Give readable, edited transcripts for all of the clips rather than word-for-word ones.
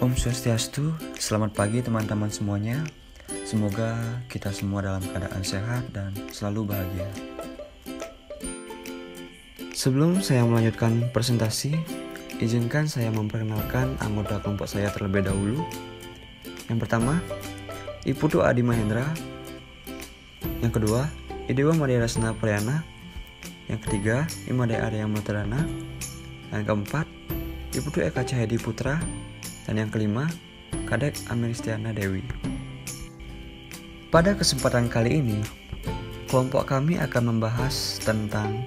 Om Swastiastu, selamat pagi teman-teman semuanya. Semoga kita semua dalam keadaan sehat dan selalu bahagia. Sebelum saya melanjutkan presentasi, izinkan saya memperkenalkan anggota kelompok saya terlebih dahulu. Yang pertama, Iputu Adi Mahendra. Yang kedua, Idewa Madya Rasna Priyana. Yang ketiga, Imade Arya Matadana. Yang keempat, Iputu Eka Cahyadi Putra. Dan yang kelima, Kadek Ameristiana Dewi. Pada kesempatan kali ini, kelompok kami akan membahas tentang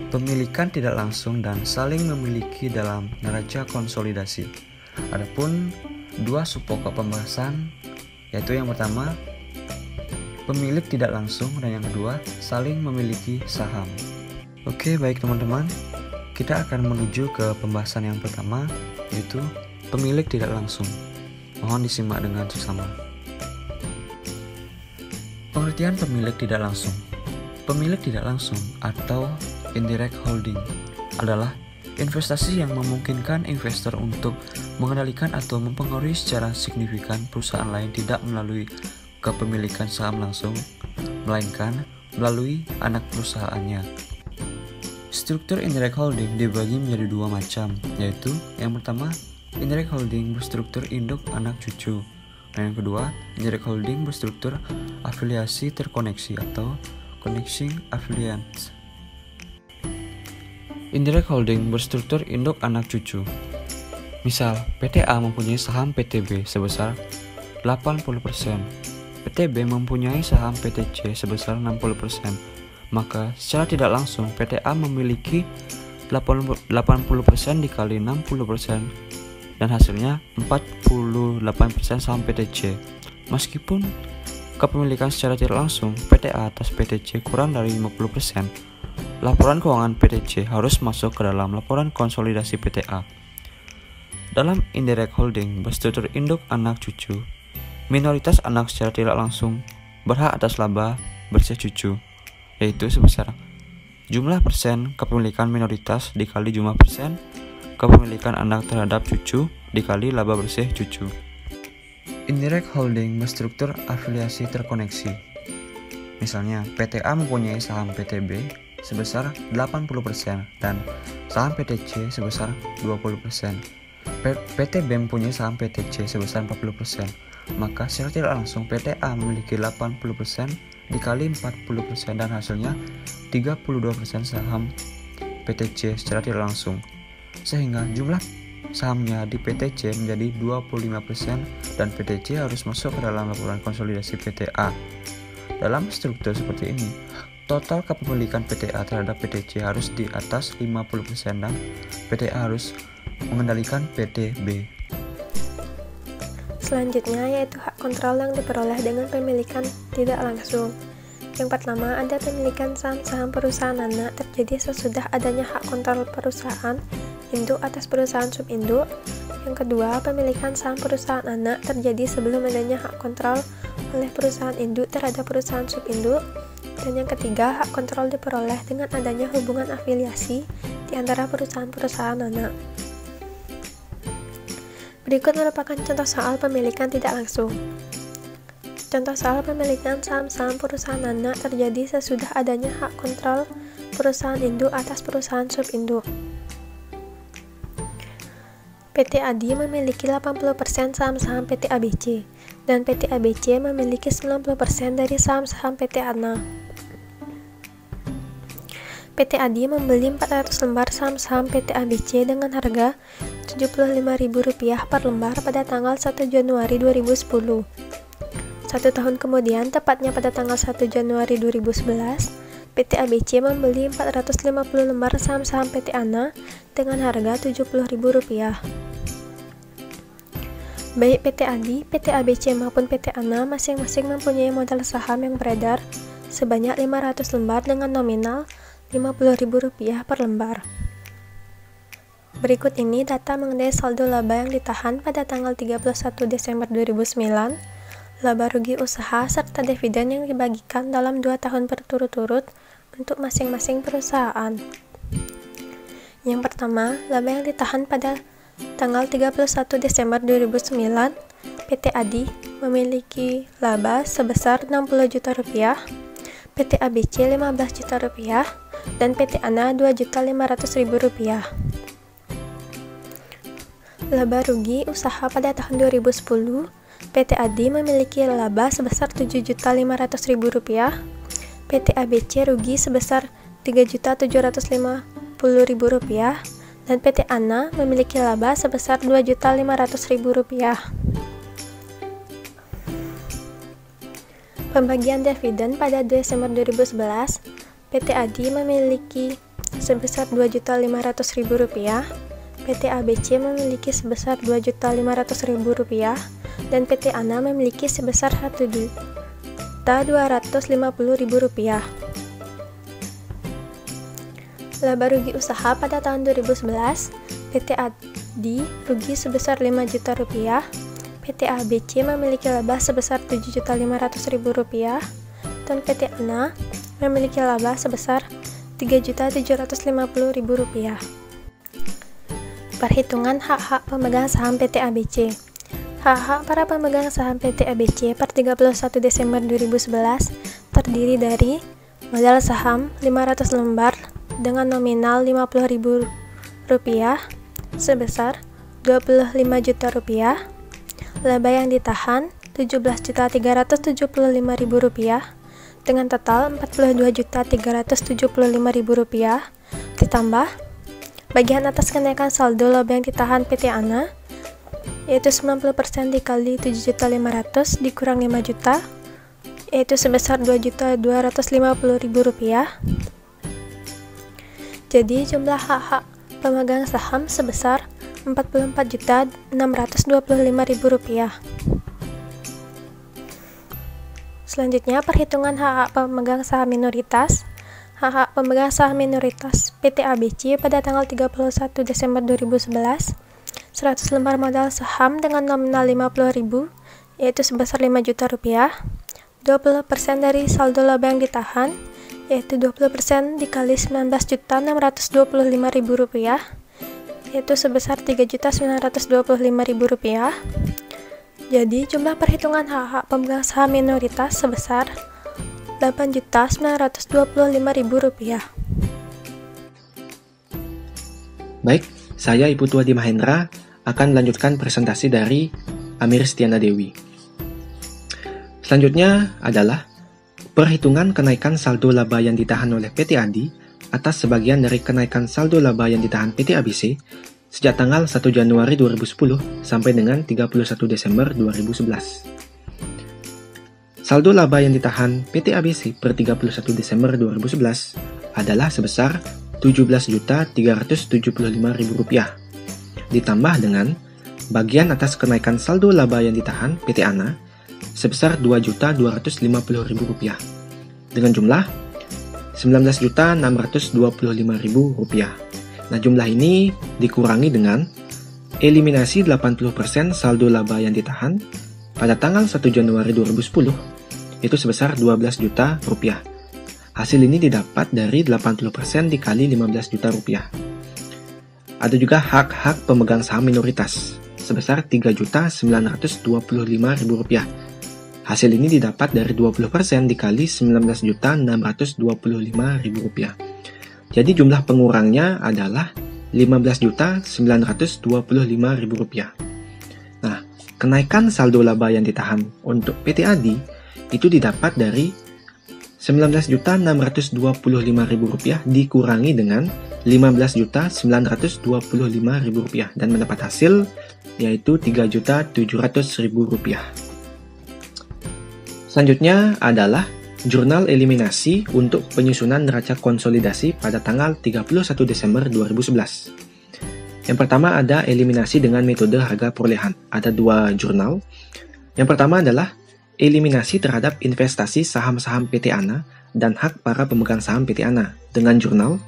pemilikan tidak langsung dan saling memiliki dalam neraca konsolidasi. Adapun dua subpokok pembahasan, yaitu yang pertama, pemilik tidak langsung, dan yang kedua, saling memiliki saham. Oke, baik teman-teman, kita akan menuju ke pembahasan yang pertama, yaitu pemilik tidak langsung. Mohon disimak dengan seksama. Pengertian pemilik tidak langsung. Pemilik tidak langsung atau indirect holding adalah investasi yang memungkinkan investor untuk mengendalikan atau mempengaruhi secara signifikan perusahaan lain tidak melalui kepemilikan saham langsung, melainkan melalui anak perusahaannya. Struktur indirect holding dibagi menjadi dua macam, yaitu yang pertama, indirect holding berstruktur induk anak cucu, dan yang kedua, indirect holding berstruktur afiliasi terkoneksi atau connecting affiliates. Indirect holding berstruktur induk anak cucu. Misal, PT A mempunyai saham PT B sebesar 80%, PT B mempunyai saham PT C sebesar 60%, maka secara tidak langsung PT A memiliki 80% dikali 60%, dan hasilnya 48% saham PT C. Meskipun kepemilikan secara tidak langsung PT A atas PT C kurang dari 50%, laporan keuangan PT C harus masuk ke dalam laporan konsolidasi PT A. Dalam indirect holding berstruktur induk anak cucu, minoritas anak secara tidak langsung berhak atas laba bersih cucu, yaitu sebesar jumlah persen kepemilikan minoritas dikali jumlah persen kepemilikan anak terhadap cucu dikali laba bersih cucu. Indirect holding berstruktur afiliasi terkoneksi. Misalnya, PT A mempunyai saham PT B sebesar 80% dan saham PT C sebesar 20%. PT B mempunyai saham PT C sebesar 40%. Maka secara tidak langsung PT A memiliki 80% dikali 40% dan hasilnya 32% saham PT C secara tidak langsung. Sehingga jumlah sahamnya di PT C menjadi 25% dan PT C harus masuk ke dalam laporan konsolidasi PT A. Dalam struktur seperti ini, total kepemilikan PT A terhadap PT C harus di atas 50% dan PT A harus mengendalikan PT B. Selanjutnya yaitu hak kontrol yang diperoleh dengan pemilikan tidak langsung. Yang pertama, ada pemilikan saham-saham perusahaan anak terjadi sesudah adanya hak kontrol perusahaan induk atas perusahaan subinduk. Yang kedua, pemilikan saham perusahaan anak terjadi sebelum adanya hak kontrol oleh perusahaan induk terhadap perusahaan subinduk. Dan yang ketiga, hak kontrol diperoleh dengan adanya hubungan afiliasi di antara perusahaan-perusahaan anak. Berikut merupakan contoh soal pemilikan tidak langsung. Contoh soal pemilikan saham-saham perusahaan anak terjadi sesudah adanya hak kontrol perusahaan induk atas perusahaan subinduk. PT Adi memiliki 80% saham-saham PT ABC, dan PT ABC memiliki 90% dari saham-saham PT Ana. PT Adi membeli 400 lembar saham-saham PT ABC dengan harga Rp75.000 per lembar pada tanggal 1 Januari 2010. 1 tahun kemudian, tepatnya pada tanggal 1 Januari 2011, PT ABC membeli 450 lembar saham-saham PT Ana dengan harga Rp70.000. Baik PT Adi, PT ABC maupun PT Ana masing-masing mempunyai modal saham yang beredar sebanyak 500 lembar dengan nominal Rp50.000 per lembar. Berikut ini data mengenai saldo laba yang ditahan pada tanggal 31 Desember 2009, laba rugi usaha, serta dividen yang dibagikan dalam 2 tahun berturut-turut untuk masing-masing perusahaan. Yang pertama, laba yang ditahan pada tanggal 31 Desember 2009, PT ADI memiliki laba sebesar Rp60 juta, PT ABC Rp15 juta, dan PT ANA Rp2.500.000. Laba rugi usaha pada tahun 2010, PT ADI memiliki laba sebesar Rp7.500.000, PT ABC rugi sebesar Rp3.750.000, dan PT ANA memiliki laba sebesar Rp2.500.000. Pembagian dividen pada Desember 2011, PT ADI memiliki sebesar Rp2.500.000, PT ABC memiliki sebesar Rp2.500.000, dan PT ANA memiliki sebesar Rp1.250.000. Laba rugi usaha pada tahun 2011, PT ADI rugi sebesar Rp5 juta, PT ABC memiliki laba sebesar Rp7.500.000, dan PT ANA memiliki laba sebesar Rp3.750.000. Perhitungan hak-hak pemegang saham PT ABC. Hak-hak para pemegang saham PT ABC per 31 Desember 2011 terdiri dari modal saham 500 lembar dengan nominal Rp50.000 sebesar Rp25 juta, laba yang ditahan Rp17.375.000 dengan total Rp42.375.000, ditambah bagian atas kenaikan saldo laba yang ditahan PT ANA, yaitu 90% dikali Rp7.500.000 dikurang Rp5 juta, yaitu sebesar Rp2.250.000. Jadi jumlah hak-hak pemegang saham sebesar Rp44.625.000. Selanjutnya, perhitungan hak-hak pemegang saham minoritas. Hak-hak pemegang saham minoritas PT ABC pada tanggal 31 Desember 2011, 100 lembar modal saham dengan nominal Rp50.000, yaitu sebesar Rp5 juta, 20% dari saldo laba yang ditahan, yaitu 20% dikali Rp19.625.000, yaitu sebesar Rp3.925.000. Jadi jumlah perhitungan hak-hak pemegang saham minoritas sebesar Rp8.925.000. Baik, saya Ibu Tuadi Mahendra akan melanjutkan presentasi dari Amir Stiana Dewi. Selanjutnya adalah perhitungan kenaikan saldo laba yang ditahan oleh PT ADI atas sebagian dari kenaikan saldo laba yang ditahan PT ABC sejak tanggal 1 Januari 2010 sampai dengan 31 Desember 2011. Saldo laba yang ditahan PT ABC per 31 Desember 2011 adalah sebesar Rp17.375.000, ditambah dengan bagian atas kenaikan saldo laba yang ditahan PT ANA sebesar Rp2.250.000 dengan jumlah Rp19.625.000. Nah, jumlah ini dikurangi dengan eliminasi 80% saldo laba yang ditahan pada tanggal 1 Januari 2010, itu sebesar Rp12 juta. Hasil ini didapat dari 80% dikali Rp15 juta. Ada juga hak-hak pemegang saham minoritas sebesar Rp3.925.000. Hasil ini didapat dari 20% dikali Rp19.625.000. Jadi jumlah pengurangnya adalah Rp15.925.000. Nah, kenaikan saldo laba yang ditahan untuk PT ADI itu didapat dari Rp19.625.000 dikurangi dengan Rp15.925.000 dan mendapat hasil yaitu Rp3.700.000. Selanjutnya adalah jurnal eliminasi untuk penyusunan neraca konsolidasi pada tanggal 31 Desember 2011. Yang pertama ada eliminasi dengan metode harga perolehan. Ada dua jurnal. Yang pertama adalah eliminasi terhadap investasi saham-saham PT ANA dan hak para pemegang saham PT ANA dengan jurnal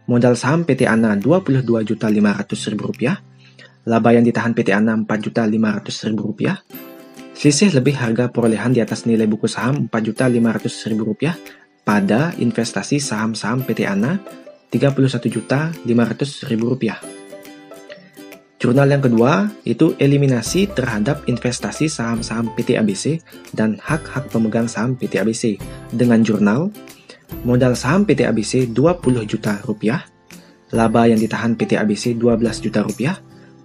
modal saham PT ANA Rp22.500.000, laba yang ditahan PT ANA Rp4.500.000, selisih lebih harga perolehan di atas nilai buku saham Rp4.500.000 pada investasi saham-saham PT ANA Rp31.500.000. Jurnal yang kedua itu eliminasi terhadap investasi saham-saham PT ABC dan hak-hak pemegang saham PT ABC dengan jurnal modal saham PT ABC 20 juta rupiah, laba yang ditahan PT ABC 12 juta rupiah,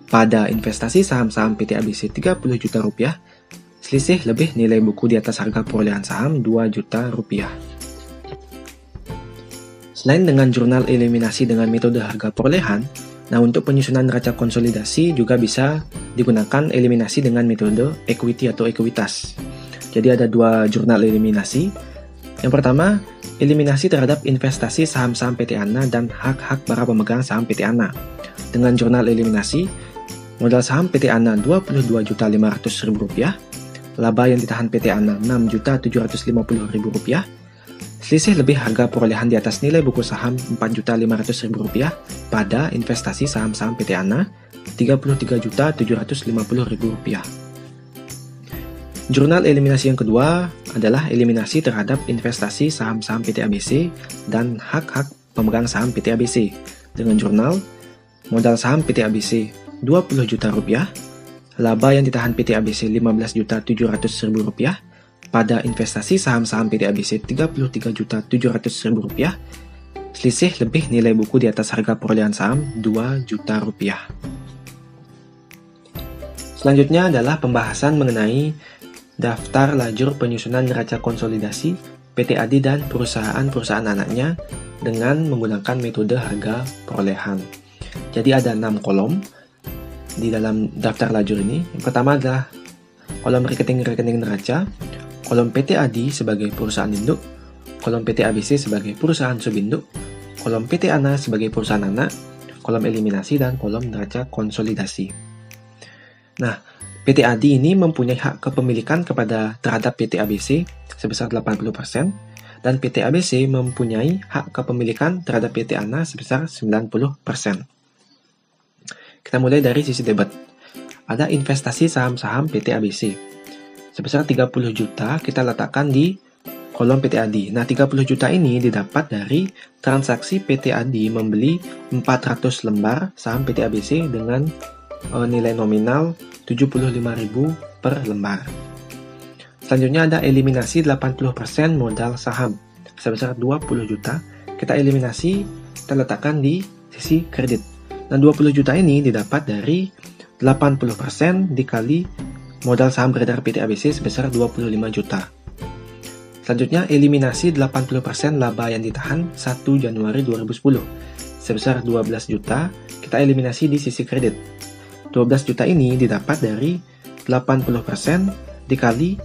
pada investasi saham-saham PT ABC 30 juta rupiah, selisih lebih nilai buku di atas harga perolehan saham 2 juta rupiah. Selain dengan jurnal eliminasi dengan metode harga perolehan, nah untuk penyusunan neraca konsolidasi juga bisa digunakan eliminasi dengan metode equity atau ekuitas. Jadi ada dua jurnal eliminasi. Yang pertama, eliminasi terhadap investasi saham-saham PT ANA dan hak-hak para pemegang saham PT ANA. Dengan jurnal eliminasi, modal saham PT ANA Rp22.500.000, laba yang ditahan PT ANA Rp6.750.000, selisih lebih harga perolehan di atas nilai buku saham Rp4.500.000 pada investasi saham-saham PT ANA Rp33.750.000. Jurnal eliminasi yang kedua adalah eliminasi terhadap investasi saham-saham PT ABC dan hak-hak pemegang saham PT ABC dengan jurnal modal saham PT ABC Rp20 juta, laba yang ditahan PT ABC Rp15.700.000, pada investasi saham-saham PT ABC Rp33.700.000, selisih lebih nilai buku di atas harga perolehan saham Rp2 juta. Selanjutnya adalah pembahasan mengenai daftar lajur penyusunan neraca konsolidasi PT ADI dan perusahaan-perusahaan anaknya dengan menggunakan metode harga perolehan. Jadi ada 6 kolom di dalam daftar lajur ini. Yang pertama adalah kolom rekening-rekening neraca, kolom PT ADI sebagai perusahaan induk, kolom PT ABC sebagai perusahaan subinduk, kolom PT ANA sebagai perusahaan anak, kolom eliminasi, dan kolom neraca konsolidasi. Nah, PT ADI ini mempunyai hak kepemilikan terhadap PT ABC sebesar 80%, dan PT ABC mempunyai hak kepemilikan terhadap PT ANA sebesar 90%. Kita mulai dari sisi debit. Ada investasi saham-saham PT ABC. Sebesar 30 juta kita letakkan di kolom PT ADI. Nah, 30 juta ini didapat dari transaksi PT ADI membeli 400 lembar saham PT ABC dengan nilai nominal 75.000 per lembar. Selanjutnya ada eliminasi 80% modal saham. Sebesar 20 juta kita eliminasi, kita letakkan di sisi kredit. Nah, 20 juta ini didapat dari 80% dikali modal saham beredar PT ABC sebesar 25 juta. Selanjutnya, eliminasi 80% laba yang ditahan 1 Januari 2010. Sebesar 12 juta, kita eliminasi di sisi kredit. 12 juta ini didapat dari 80% dikali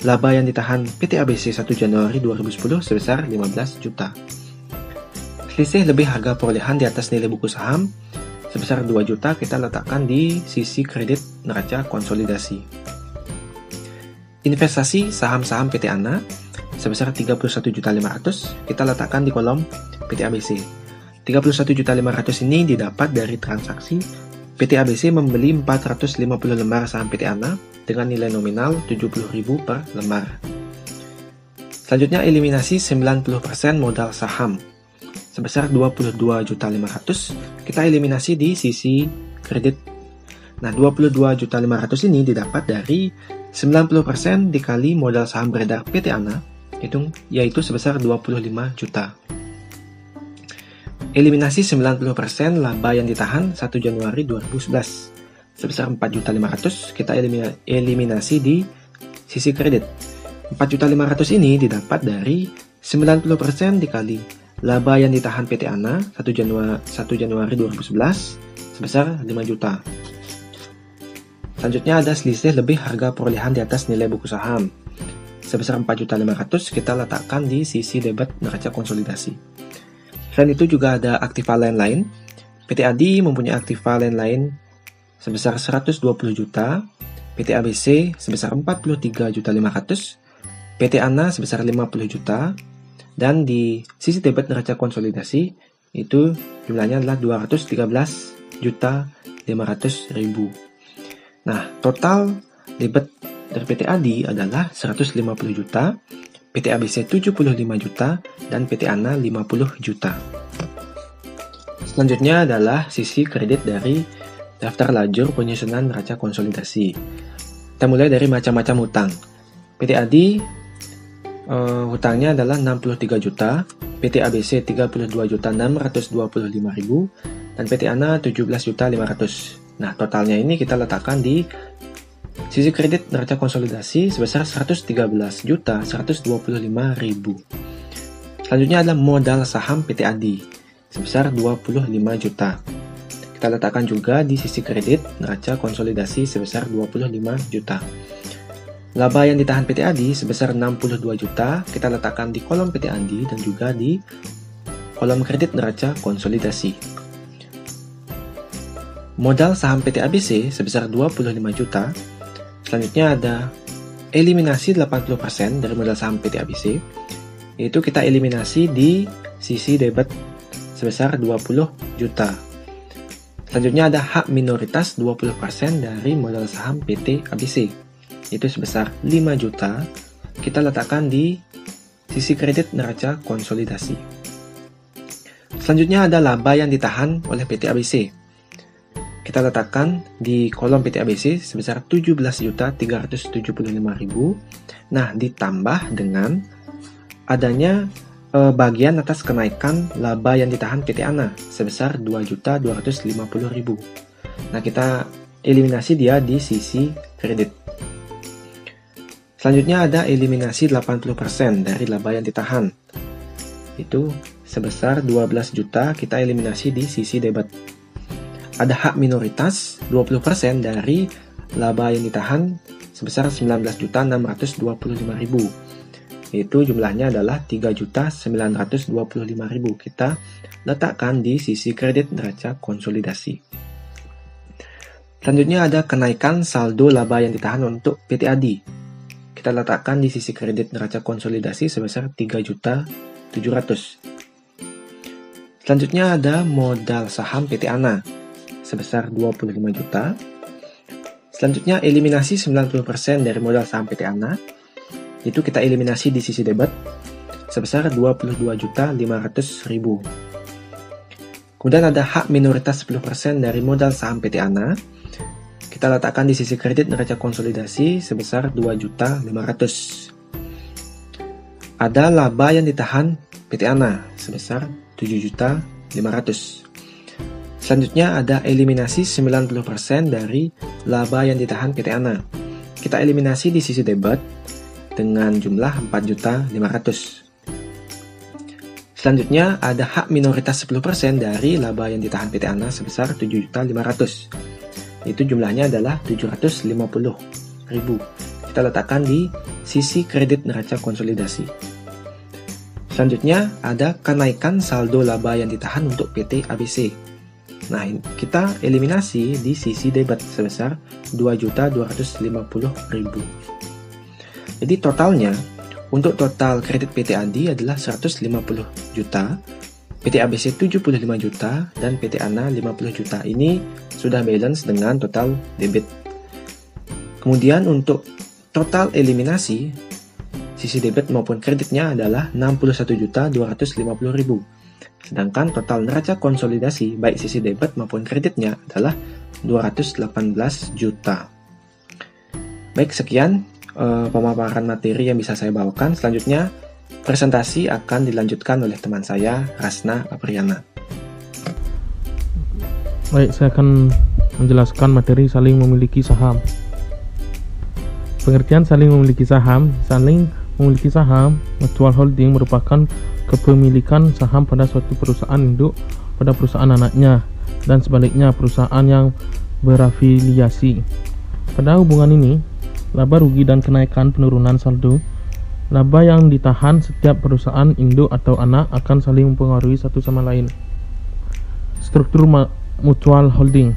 laba yang ditahan PT ABC 1 Januari 2010 sebesar 15 juta. Selisih lebih harga perolehan di atas nilai buku saham sebesar 2 juta kita letakkan di sisi kredit neraca konsolidasi. Investasi saham-saham PT ANA sebesar 31.500.000 kita letakkan di kolom PT ABC. 31.500.000 ini didapat dari transaksi PT ABC membeli 450 lembar saham PT ANA dengan nilai nominal 70.000 per lembar. Selanjutnya, eliminasi 90% modal saham sebesar 22.500.000 kita eliminasi di sisi kredit. Nah, 22.500.000 ini didapat dari 90% dikali modal saham beredar PT ANA, yaitu sebesar 25 juta. Eliminasi 90% laba yang ditahan 1 Januari 2011 sebesar 4.500.000 kita eliminasi di sisi kredit. 4.500.000 ini didapat dari 90% dikali laba yang ditahan PT ANA 1 Januari 2011 sebesar 5 juta. Selanjutnya ada selisih lebih harga perolehan di atas nilai buku saham. Sebesar 4.500.000 kita letakkan di sisi debit neraca konsolidasi. Selain itu juga ada aktiva lain-lain. PT ADI mempunyai aktiva lain-lain sebesar 120 juta, PT ABC sebesar 43.500.000, PT ANA sebesar 50 juta, dan di sisi debit neraca konsolidasi itu jumlahnya adalah 213.500.000. Nah, total debit dari PT ADI adalah 150 juta, PT ABC 75 juta, dan PT ANA 50 juta. Selanjutnya adalah sisi kredit dari daftar lajur penyusunan neraca konsolidasi. Kita mulai dari macam-macam hutang. PT Adi hutangnya adalah 63 juta, PT ABC 32.625.000, dan PT ANA 17.500.000. Nah, totalnya ini kita letakkan di sisi kredit neraca konsolidasi sebesar 113.125.000. Selanjutnya adalah modal saham PT Adi sebesar 25 juta. Kita letakkan juga di sisi kredit neraca konsolidasi sebesar 25 juta. Laba yang ditahan PT Adi sebesar 62 juta, kita letakkan di kolom PT Adi dan juga di kolom kredit neraca konsolidasi. Modal saham PT ABC sebesar 25 juta. Selanjutnya ada eliminasi 80% dari modal saham PT ABC, yaitu kita eliminasi di sisi debit sebesar 20 juta. Selanjutnya ada hak minoritas 20% dari modal saham PT ABC, itu sebesar 5 juta, kita letakkan di sisi kredit neraca konsolidasi. Selanjutnya ada laba yang ditahan oleh PT ABC. Kita letakkan di kolom PT ABC sebesar 17.375.000. Nah, ditambah dengan adanya bagian atas kenaikan laba yang ditahan PT ANA sebesar 2.250.000. Nah, kita eliminasi dia di sisi kredit. Selanjutnya ada eliminasi 80% dari laba yang ditahan. Itu sebesar 12 juta, kita eliminasi di sisi debit. Ada hak minoritas 20% dari laba yang ditahan sebesar 19.625.000. Itu jumlahnya adalah 3.925.000. Kita letakkan di sisi kredit neraca konsolidasi. Selanjutnya ada kenaikan saldo laba yang ditahan untuk PT Adi. Kita letakkan di sisi kredit neraca konsolidasi sebesar 3.700.000. Selanjutnya ada modal saham PT ANA sebesar 25 juta. Selanjutnya eliminasi 90% dari modal saham PT ANA. Itu kita eliminasi di sisi debit sebesar 22.500.000. Kemudian ada hak minoritas 10% dari modal saham PT ANA. Kita letakkan di sisi kredit neraca konsolidasi sebesar 2.500.000. Ada laba yang ditahan PT ANA sebesar 7.500.000. Selanjutnya ada eliminasi 90% dari laba yang ditahan PT ANA. Kita eliminasi di sisi debit dengan jumlah 4.500.000. Selanjutnya ada hak minoritas 10% dari laba yang ditahan PT ANA sebesar 7.500.000. Itu jumlahnya adalah 750.000. Kita letakkan di sisi kredit neraca konsolidasi. Selanjutnya ada kenaikan saldo laba yang ditahan untuk PT ABC. Nah, kita eliminasi di sisi debit sebesar 2.250.000. Jadi totalnya, untuk total kredit PT Adi adalah 150 juta, PT ABC 75 juta, dan PT ANA 50 juta. Ini sudah balance dengan total debit. Kemudian untuk total eliminasi, sisi debit maupun kreditnya adalah 61.250.000. Sedangkan total neraca konsolidasi baik sisi debit maupun kreditnya adalah 218 juta. Baik, sekian pemaparan materi yang bisa saya bawakan. Selanjutnya, presentasi akan dilanjutkan oleh teman saya, Rasna Apriana. Baik, saya akan menjelaskan materi saling memiliki saham. Pengertian saling memiliki saham. Saling memiliki saham mutual holding merupakan kepemilikan saham pada suatu perusahaan induk pada perusahaan anaknya, dan sebaliknya perusahaan yang berafiliasi. Pada hubungan ini, laba rugi dan kenaikan penurunan saldo laba yang ditahan setiap perusahaan induk atau anak akan saling mempengaruhi satu sama lain. Struktur mutual holding.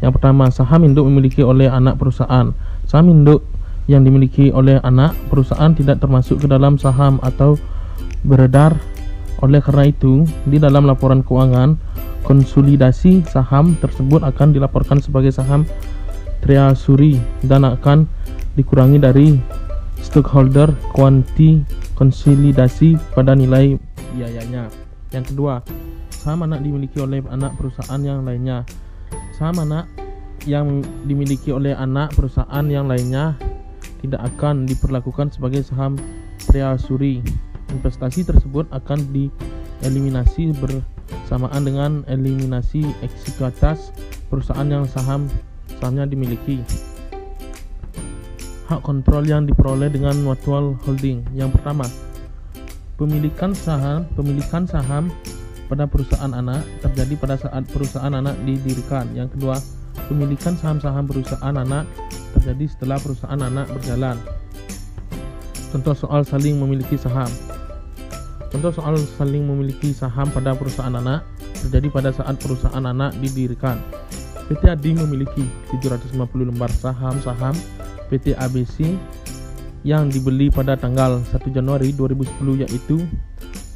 Yang pertama, saham induk dimiliki oleh anak perusahaan. Saham induk yang dimiliki oleh anak perusahaan tidak termasuk ke dalam saham atau beredar. Oleh karena itu, di dalam laporan keuangan, konsolidasi saham tersebut akan dilaporkan sebagai saham treasury dan akan dikurangi dari stockholder kuanti konsolidasi pada nilai biayanya. Yang kedua, saham anak dimiliki oleh anak perusahaan yang lainnya. Saham anak yang dimiliki oleh anak perusahaan yang lainnya tidak akan diperlakukan sebagai saham treasury. Investasi tersebut akan dieliminasi bersamaan dengan eliminasi ekuitas perusahaan yang sahamnya dimiliki. Hak kontrol yang diperoleh dengan mutual holding. Yang pertama, pemilikan saham pada perusahaan anak terjadi pada saat perusahaan anak didirikan. Yang kedua, pemilikan saham-saham perusahaan anak terjadi setelah perusahaan anak berjalan. Contoh soal saling memiliki saham. Contoh soal saling memiliki saham pada perusahaan anak terjadi pada saat perusahaan anak didirikan. PT ADI memiliki 750 lembar saham PT ABC yang dibeli pada tanggal 1 Januari 2010, yaitu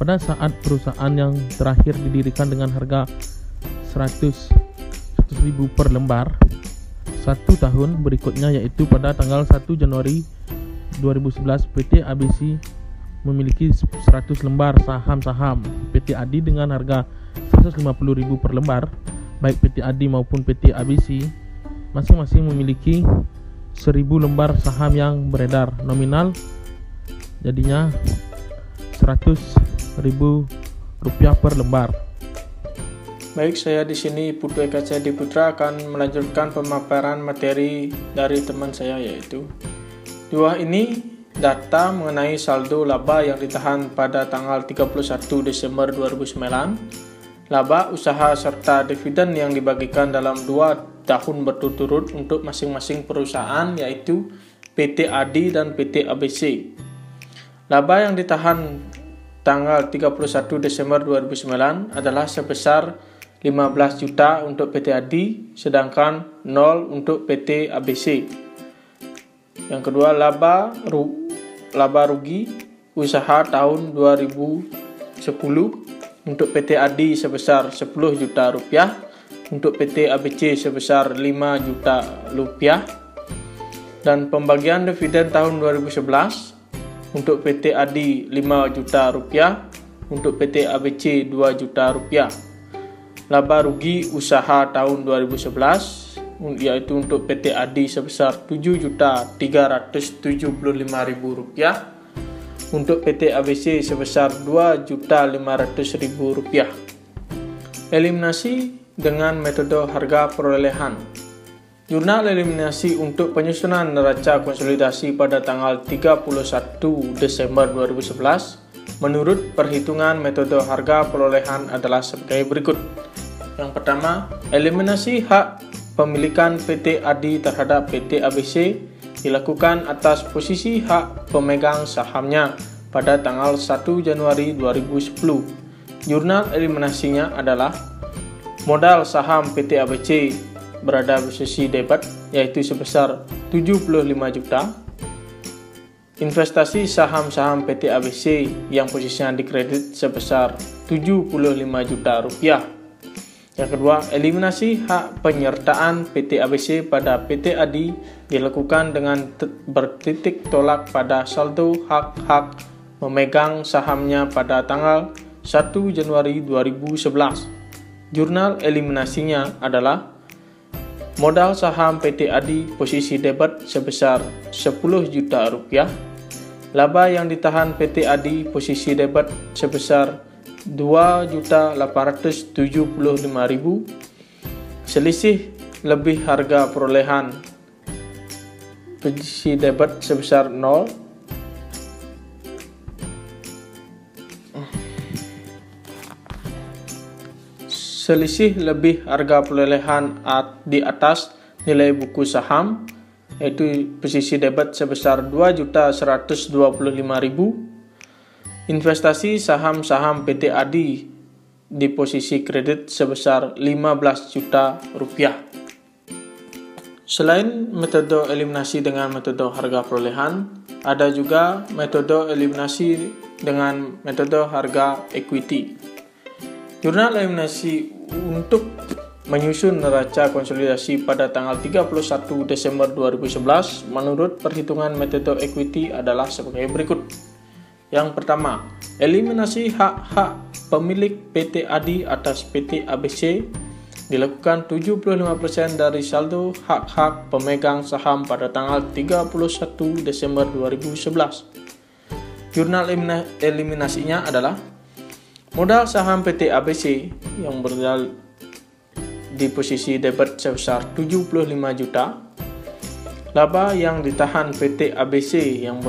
pada saat perusahaan yang terakhir didirikan dengan harga 100.000 per lembar. 1 tahun berikutnya, yaitu pada tanggal 1 Januari 2011, PT ABC memiliki 100 lembar saham PT ADI dengan harga 150.000 per lembar. Baik PT ADI maupun PT ABC masing-masing memiliki 1.000 lembar saham yang beredar. Nominal jadinya 100.000 rupiah per lembar. Baik, saya di sini Putu Eka Cahadi Putra akan melanjutkan pemaparan materi dari teman saya, yaitu di bawah ini data mengenai saldo laba yang ditahan pada tanggal 31 Desember 2009, laba usaha serta dividen yang dibagikan dalam 2 tahun berturut-turut untuk masing-masing perusahaan, yaitu PT ADI dan PT ABC. Laba yang ditahan tanggal 31 Desember 2009 adalah sebesar 15 juta untuk PT ADI, sedangkan 0 untuk PT ABC. Yang kedua, laba rugi usaha tahun 2010 untuk PT ADI sebesar 10 juta rupiah, untuk PT ABC sebesar 5 juta rupiah, dan pembagian dividen tahun 2011 untuk PT ADI 5 juta rupiah, untuk PT ABC 2 juta rupiah. Laba rugi usaha tahun 2011 yaitu untuk PT ADI sebesar 7.375.000 rupiah, untuk PT ABC sebesar 2.500.000 rupiah. Eliminasi dengan metode harga perolehan. Jurnal eliminasi untuk penyusunan neraca konsolidasi pada tanggal 31 Desember 2011 menurut perhitungan metode harga perolehan adalah sebagai berikut. Yang pertama, eliminasi hak pemilikan PT ADI terhadap PT ABC dilakukan atas posisi hak pemegang sahamnya pada tanggal 1 Januari 2010. Jurnal eliminasinya adalah modal saham PT ABC berada posisi debit, yaitu sebesar 75 juta. Investasi saham-saham PT ABC yang posisinya dikredit sebesar 75 juta rupiah. Yang kedua, eliminasi hak penyertaan PT ABC pada PT ADI dilakukan dengan bertitik tolak pada saldo hak-hak memegang sahamnya pada tanggal 1 Januari 2011. Jurnal eliminasinya adalah modal saham PT ADI posisi debit sebesar 10 juta rupiah. Laba yang ditahan PT ADI posisi debit sebesar 2.875.000. Selisih lebih harga perolehan posisi debit sebesar 0. Selisih lebih harga perolehan di atas nilai buku saham, yaitu posisi debit sebesar 2.125.000. Investasi saham-saham PT ADI di posisi kredit sebesar 15 juta rupiah. Selain metode eliminasi dengan metode harga perolehan, ada juga metode eliminasi dengan metode harga equity. Jurnal eliminasi untuk menyusun neraca konsolidasi pada tanggal 31 Desember 2011 menurut perhitungan metode equity adalah sebagai berikut. Yang pertama, eliminasi hak-hak pemilik PT ADI atas PT ABC dilakukan 75% dari saldo hak-hak pemegang saham pada tanggal 31 Desember 2011. Jurnal eliminasinya adalah modal saham PT ABC yang berada di posisi debit sebesar 75 juta, laba yang ditahan PT ABC yang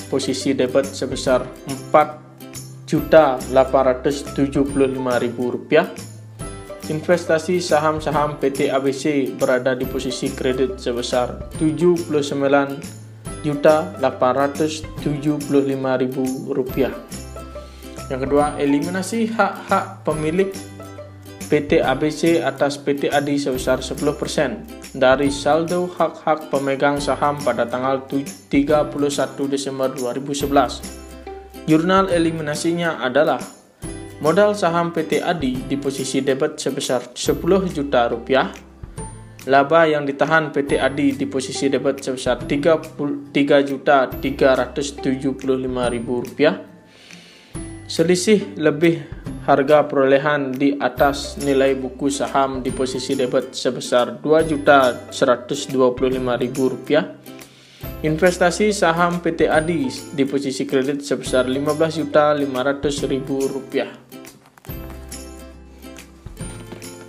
posisi debit sebesar 4.875.000 rupiah. Investasi saham-saham PT ABC berada di posisi kredit sebesar 79.875.000 rupiah. Yang kedua, eliminasi hak-hak pemilik PT ABC atas PT ADI sebesar 10% dari saldo hak-hak pemegang saham pada tanggal 31 Desember 2011. Jurnal eliminasinya adalah modal saham PT ADI di posisi debit sebesar 10 juta rupiah, laba yang ditahan PT ADI di posisi debit sebesar 3.375.000 rupiah, selisih lebih harga perolehan di atas nilai buku saham di posisi debit sebesar 2.125.000 rupiah, investasi saham PT ADI di posisi kredit sebesar 15.500.000 rupiah.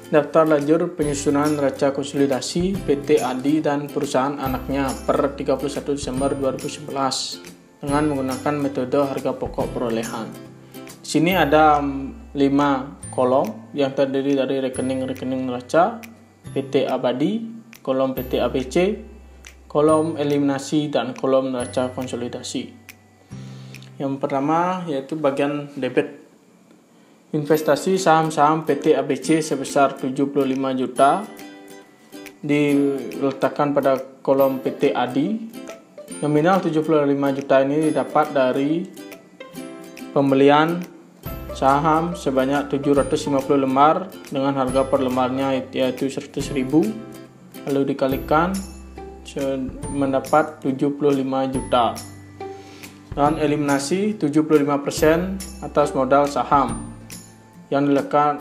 Daftar lajur penyusunan neraca konsolidasi PT ADI dan perusahaan anaknya per 31 Desember 2011 dengan menggunakan metode harga pokok perolehan. Di sini ada 5 kolom yang terdiri dari rekening-rekening neraca PT Abadi, kolom PT ABC, kolom eliminasi, dan kolom neraca konsolidasi. Yang pertama yaitu bagian debit. Investasi saham-saham PT ABC sebesar 75 juta diletakkan pada kolom PT ADI. Nominal 75 juta ini didapat dari pembelian saham sebanyak 750 lemar dengan harga per lemarnya yaitu 100.000, lalu dikalikan mendapat 75 juta. Dan eliminasi 75% atas modal saham yang diletakkan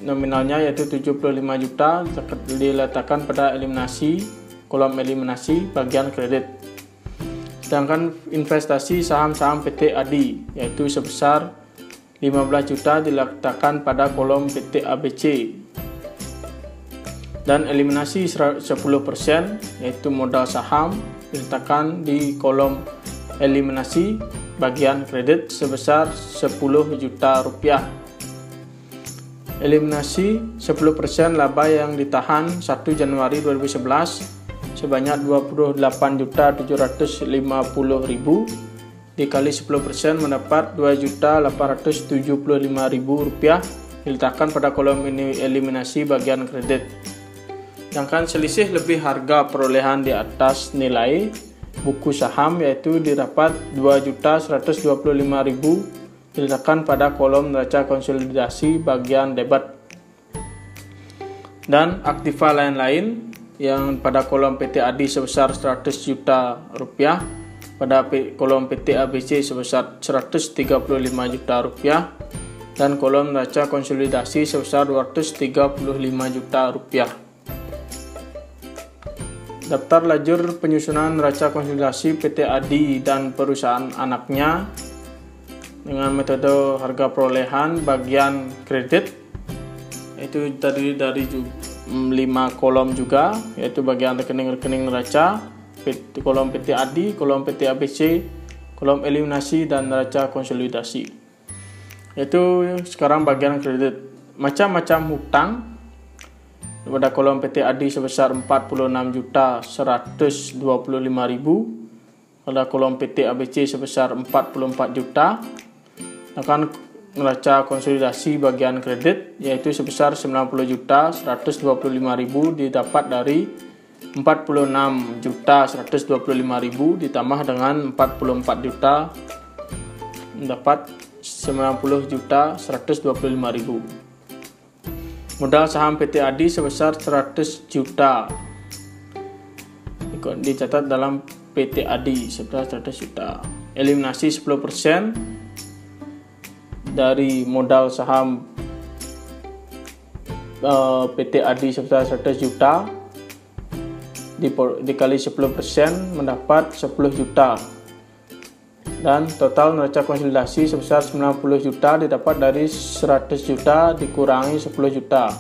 nominalnya yaitu 75 juta diletakkan pada eliminasi, kolom eliminasi bagian kredit. Sedangkan investasi saham-saham PT ADI yaitu sebesar 15 juta diletakkan pada kolom PT ABC. Dan eliminasi 10% yaitu modal saham diletakkan di kolom eliminasi bagian kredit sebesar 10 juta rupiah. Eliminasi 10% laba yang ditahan 1 Januari 2011 sebanyak 28.750.000 dikali 10% mendapat 2.875.000 rupiah diletakkan pada kolom ini eliminasi bagian kredit. Sedangkan selisih lebih harga perolehan di atas nilai buku saham yaitu didapat 2.125.000 diletakkan pada kolom neraca konsolidasi bagian debit. Dan aktiva lain-lain yang pada kolom PT ADI sebesar 100 juta rupiah, pada kolom PT ABC sebesar 135 juta rupiah, dan kolom neraca konsolidasi sebesar 235 juta rupiah. Daftar lajur penyusunan neraca konsolidasi PT ADI dan perusahaan anaknya dengan metode harga perolehan bagian kredit, yaitu terdiri dari 5 kolom juga, yaitu bagian rekening-rekening neraca, kolom PT ADI, kolom PT ABC, kolom eliminasi, dan neraca konsolidasi. Yaitu sekarang bagian kredit, macam-macam hutang. Pada kolom PT ADI sebesar 46.125.000, pada kolom PT ABC sebesar 44 juta. Akan neraca konsolidasi bagian kredit yaitu sebesar 90.125.000 didapat dari 46.125.000 ditambah dengan 44 juta mendapat 90.125.000. Modal saham PT ADI sebesar 100 juta dicatat dalam PT ADI sebesar 100 juta. Eliminasi 10% dari modal saham PT ADI sebesar 100 juta dikali 10% mendapat 10 juta. Dan total neraca konsolidasi sebesar 90 juta didapat dari 100 juta dikurangi 10 juta.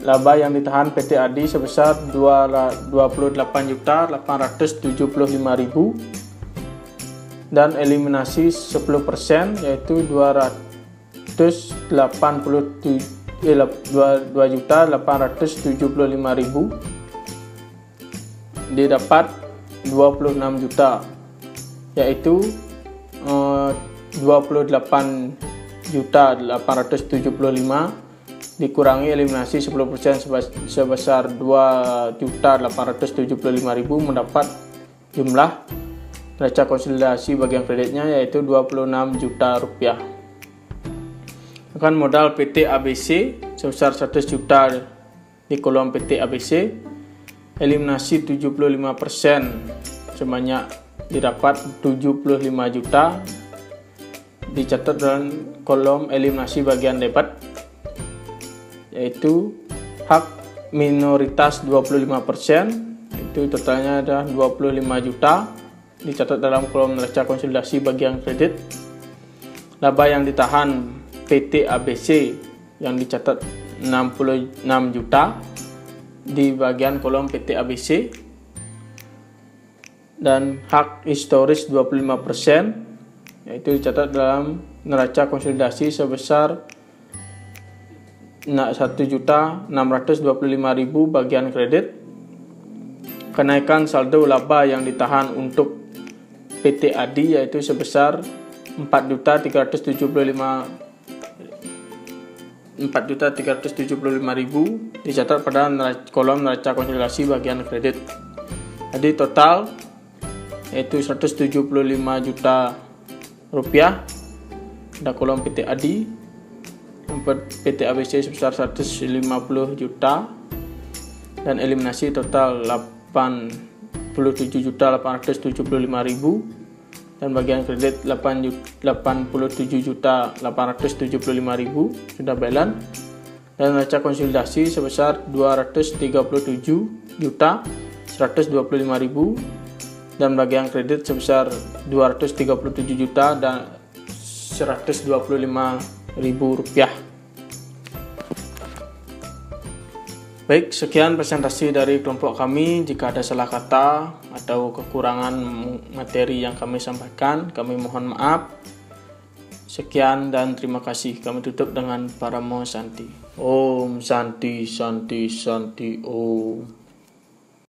Laba yang ditahan PT ADI sebesar 28.875.000 dan eliminasi 10% yaitu 2.875.000 didapat 26 juta, yaitu 28.875 dikurangi eliminasi 10% sebesar 2.875.000 mendapat jumlah neraca konsolidasi bagian kreditnya yaitu 26 juta rupiah. Akan modal PT ABC sebesar 100 juta di kolom PT ABC, eliminasi 75% sebanyak didapat 75 juta dicatat dalam kolom eliminasi bagian debit, yaitu hak minoritas 25%, itu totalnya ada 25 juta dicatat dalam kolom neraca konsolidasi bagian kredit. Laba yang ditahan PT ABC yang dicatat 66 juta di bagian kolom PT ABC, dan hak historis 25% yaitu dicatat dalam neraca konsolidasi sebesar 1.625.000 bagian kredit. Kenaikan saldo laba yang ditahan untuk PT ADI yaitu sebesar 4.375.000 dicatat pada kolom neraca konsolidasi bagian kredit. Jadi total yaitu 175 juta rupiah pada kolom PT ADI. PT ABC sebesar 150 juta dan eliminasi total 87.875.000 dan bagian kredit 87.875.000 sudah balance, dan neraca konsolidasi sebesar 237.125.000 dan bagian kredit sebesar 237 juta dan 125.000 rupiah. Baik, sekian presentasi dari kelompok kami. Jika ada salah kata atau kekurangan materi yang kami sampaikan, kami mohon maaf. Sekian dan terima kasih. Kami tutup dengan Paramo Santi. Om Santi Santi Santi Om.